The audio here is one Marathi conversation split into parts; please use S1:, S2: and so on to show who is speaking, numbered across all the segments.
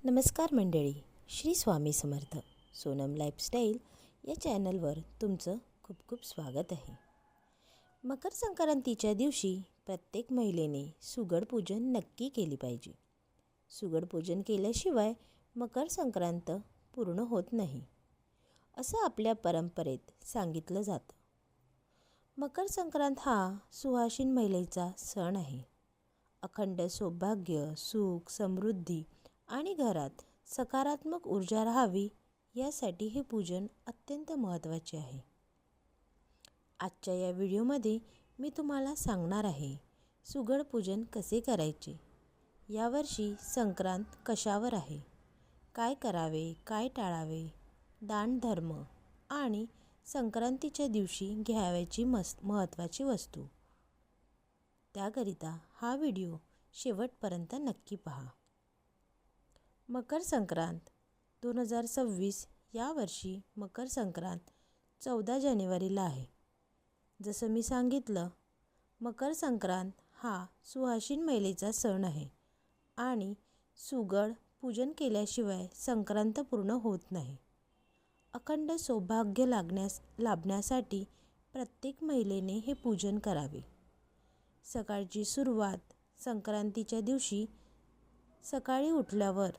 S1: नमस्कार मंडळी, श्री स्वामी समर्थ. सोनम लाईफस्टाईल या चॅनलवर तुमचं खूप खूप स्वागत आहे. मकर संक्रांतीच्या दिवशी प्रत्येक महिलेने सुगड पूजन नक्की केली पाहिजे. सुगड पूजन केल्याशिवाय मकर संक्रांत पूर्ण होत नाही, असं आपल्या परंपरेत सांगितलं जातं. मकर संक्रांत हा सुहासिन महिलेचा सण आहे. अखंड सौभाग्य, सुख, समृद्धी आणि घरात सकारात्मक ऊर्जा राहावी यासाठी हे पूजन अत्यंत महत्त्वाचे आहे. आजच्या या व्हिडिओमध्ये मी तुम्हाला सांगणार आहे सुगड पूजन कसे करायचे, यावर्षी संक्रांत कशावर आहे, काय करावे, काय टाळावे, दानधर्म आणि संक्रांतीच्या दिवशी घ्यावयाची महत्त्वाची वस्तू. त्याकरिता हा व्हिडिओ शेवटपर्यंत नक्की पहा. मकर संक्रांत 2026 यावर्षी मकर संक्रांत 14 जानेवारीला आहे. जसं मी सांगितलं, मकर संक्रांत हा सुहासिन महिलेचा सण आहे आणि सुगड पूजन केल्याशिवाय संक्रांत पूर्ण होत नाही. अखंड सौभाग्य लाभण्यासाठी प्रत्येक महिलेने हे पूजन करावे. सकाळची सुरुवात संक्रांतीच्या दिवशी सकाळी उठल्यावर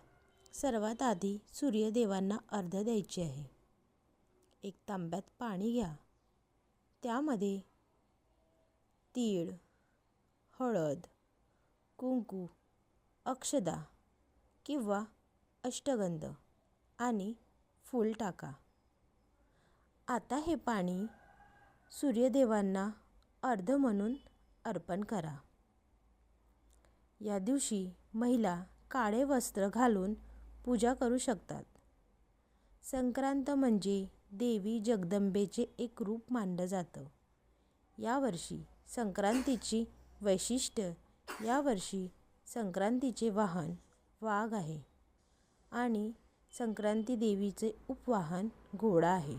S1: सर्वात आधी सूर्यदेवांना अर्घ्य द्यायचे आहे. एक तांब्यात पाणी घ्या. त्यामध्ये तीळ, हळद, कुंकू, अक्षदा किंवा अष्टगंध आणि फूल टाका. आता हे पाणी सूर्यदेवांना अर्घ्य म्हणून अर्पण करा. या दिवशी महिला काळे वस्त्र घालून पूजा करू शकतात. संक्रांत म्हणजे देवी जगदंबेचे एक रूप मानलं जातं. यावर्षी संक्रांतीची वैशिष्ट्य, यावर्षी संक्रांतीचे वाहन वाघ आहे आणि संक्रांती देवीचे उपवाहन घोडा आहे.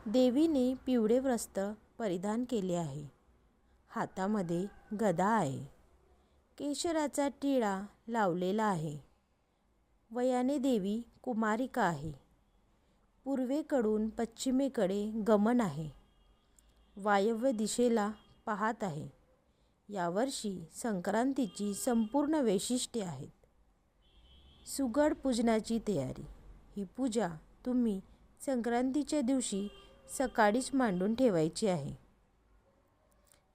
S1: देवीने पिवळे वस्त्र परिधान केले आहे. हातामध्ये गदा आहे. केशराचा टिळा लावलेला आहे. वयाने देवी कुमारिका आहे. पूर्वेकडून पश्चिमेकडे गमन आहे. वायव्य दिशेला पाहत आहे. यावर्षी संक्रांतीची संपूर्ण वैशिष्ट्ये आहेत. सुगड पूजनाची तयारी. ही पूजा तुम्ही संक्रांतीच्या दिवशी सकाळीच मांडून ठेवायची आहे.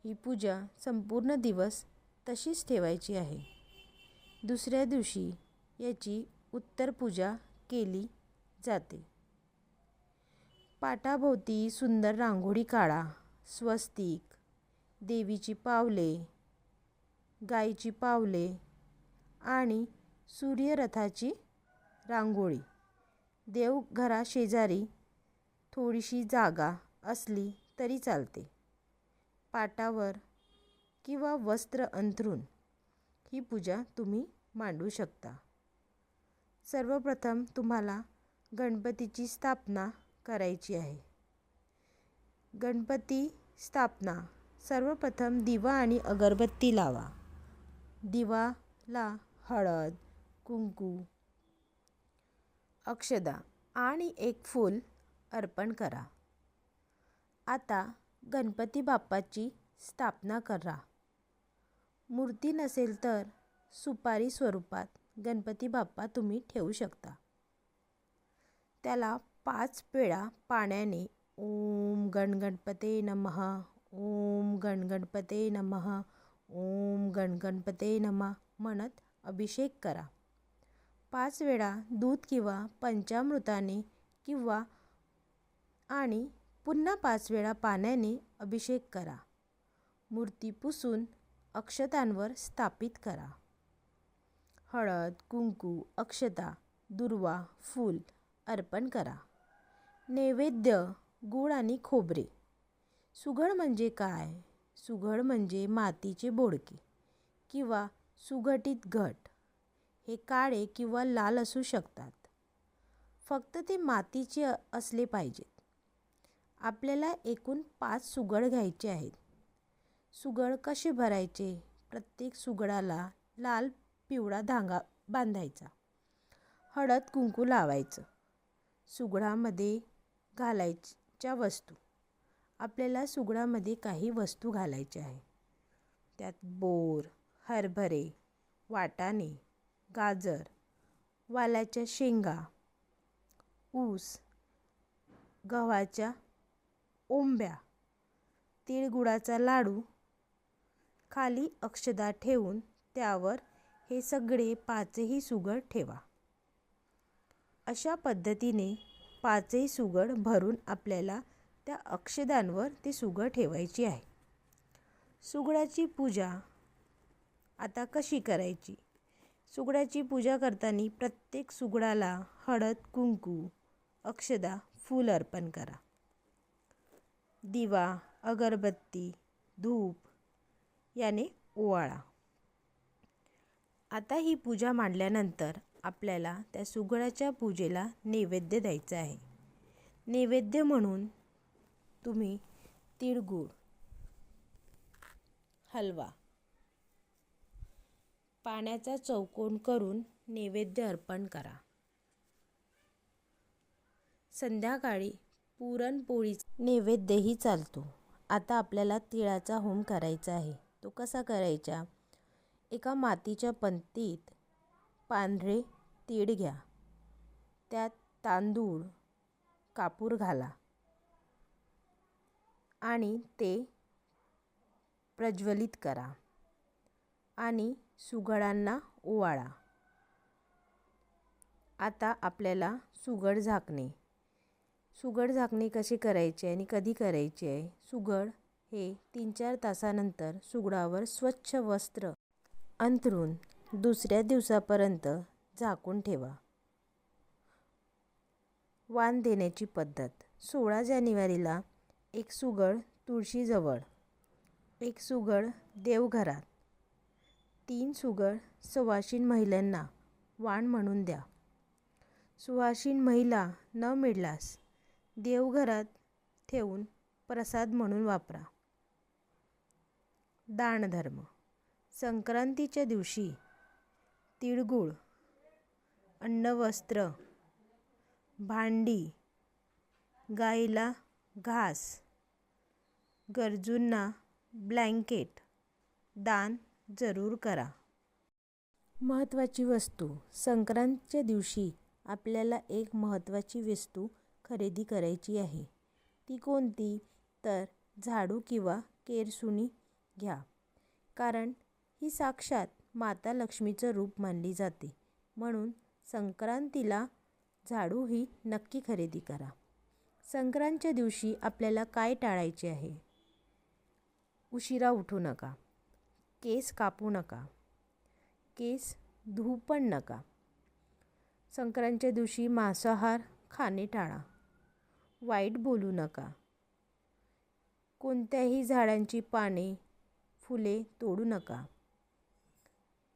S1: ही पूजा संपूर्ण दिवस तशीच ठेवायची आहे. दुसऱ्या दिवशी याची उत्तर पूजा केली जाते. पाटाभोवती सुंदर रांगोळी काढा. स्वस्तिक, देवीची पावले, गायीची पावले आणि सूर्यरथाची रांगोळी. देवघराशेजारी थोडीशी जागा असली तरी चालते. पाटावर किंवा वस्त्र अंथरून ही पूजा तुम्ही मांडू शकता. सर्वप्रथम तुम्हाला गणपतीची स्थापना करायची आहे. गणपती स्थापना सर्वप्रथम दिवा आणि अगरबत्ती लावा. दिवाला हळद, कुंकू, अक्षदा आणि एक फूल अर्पण करा. आता गणपती बाप्पाची स्थापना करा. मूर्ती नसेल तर सुपारी स्वरूपात गणपती बाप्पा तुम्ही ठेवू शकता. त्याला 5 वेळा पाण्याने ओम गणगणपते नमः, ओम गणगणपते नमः, ओम गणगणपते नमः म्हणत अभिषेक करा. 5 वेळा दूध किंवा पंचामृताने किंवा आणि पुन्हा 5 वेळा पाण्याने अभिषेक करा. मूर्ती पुसून अक्षतांवर स्थापित करा. हळद, कुंकू, अक्षता, दुर्वा, फूल अर्पण करा. नैवेद्य गूळ आणि खोबरे. सुगड म्हणजे काय? सुगड म्हणजे मातीचे बोडके किंवा सुगठित घट. हे काळे किंवा लाल असू शकतात. फक्त ते मातीचे असले पाहिजेत. आपल्याला एकूण 5 सुगड घ्यायचे आहेत. सुगड कसे भरायचे? प्रत्येक सुगडाला लाल पिवळा धागा बांधायचा. हळद कुंकू लावायचं. सुगडामध्ये घालायच्या वस्तू. आपल्याला सुगडामध्ये काही वस्तू घालायच्या आहे. त्यात बोर, हरभरे, वाटाणे, गाजर, वालाच्या शेंगा, ऊस, गव्हाच्या ओंब्या, तिळगुळाचा लाडू, खाली अक्षदा ठेवून त्यावर हे सगळे पाचही सुगड ठेवा. अशा पद्धतीने पाचही सुगड भरून आपल्याला त्या अक्षदांवर ते सुगड ठेवायची आहे. सुगडाची पूजा आता कशी करायची? सुगडाची पूजा करताना प्रत्येक सुगडाला हळद कुंकू, अक्षदा, फूल अर्पण करा. दिवा, अगरबत्ती, धूप याने ओवाळा. आता ही पूजा मांडल्यानंतर आपल्याला त्या सुगडाच्या पूजेला नैवेद्य द्यायचा आहे. नैवेद्य म्हणून तुम्ही तिळगुळ, हलवा, पाण्याचा चौकोन करून नैवेद्य अर्पण करा. संध्याकाळी पुरणपोळीचा नैवेद्यही चालतो. आता आपल्याला तिळाचा होम करायचा आहे. तो कसा करायचा? एका मातीच्या पंतीत पांढरे तीळ घ्या. त्यात तांदूळ, कापूर घाला आणि ते प्रज्वलित करा आणि सुगडांना ओवाळा. आता आपल्याला सुगड झाकणे कसे करायचे आणि कधी करायचे आहे? सुगड हे 3-4 तासानंतर सुगडावर स्वच्छ वस्त्र अंथरून दुसऱ्या दिवसापर्यंत झाकून ठेवा. वाण देण्याची पद्धत. 16 जानेवारीला एक सुगड तुळशीजवळ, एक सुगड देवघरात, 3 सुगड सुवासिन महिलांना वाण म्हणून द्या. सुवासिन महिला न मिळाल्यास देवघरात ठेवून प्रसाद म्हणून वापरा. दानधर्म. संक्रांतीच्या दिवशी तिळगुळ, अन्न, वस्त्र, भांडी, गाईला घास, गरजूंना ब्लँकेट दान जरूर करा. महत्त्वाची वस्तू. संक्रांतीच्या दिवशी आपल्याला एक महत्त्वाची वस्तू खरेदी करायची आहे. ती कोणती? तर झाडू किंवा केरसुणी घ्या. कारण ही साक्षात माता लक्ष्मीचं रूप मानली जाते. म्हणून संक्रांतीला झाडू ही नक्की खरेदी करा. संक्रांतीच्या दिवशी आपल्याला काय टाळायचे आहे? उशिरा उठू नका, केस कापू नका, केस धुवू पण नका. संक्रांतीच्या दिवशी मांसाहार खाणे टाळा. वाईट बोलू नका. कोणत्याही झाडांची पाने, फुले तोडू नका.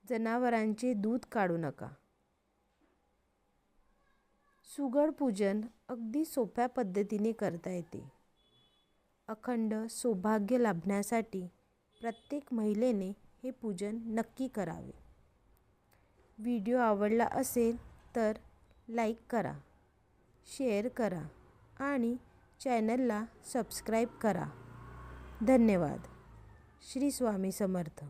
S1: जनावरांचे दूध काढू नका. सुगड पूजन अगदी सोप्या पद्धतीने करता येते. अखंड सौभाग्य लाभण्यासाठी प्रत्येक महिलेने हे पूजन नक्की करावे. व्हिडिओ आवडला असेल तर लाईक करा, शेअर करा आणि चॅनलला सबस्क्राईब करा. धन्यवाद. श्री स्वामी समर्थ.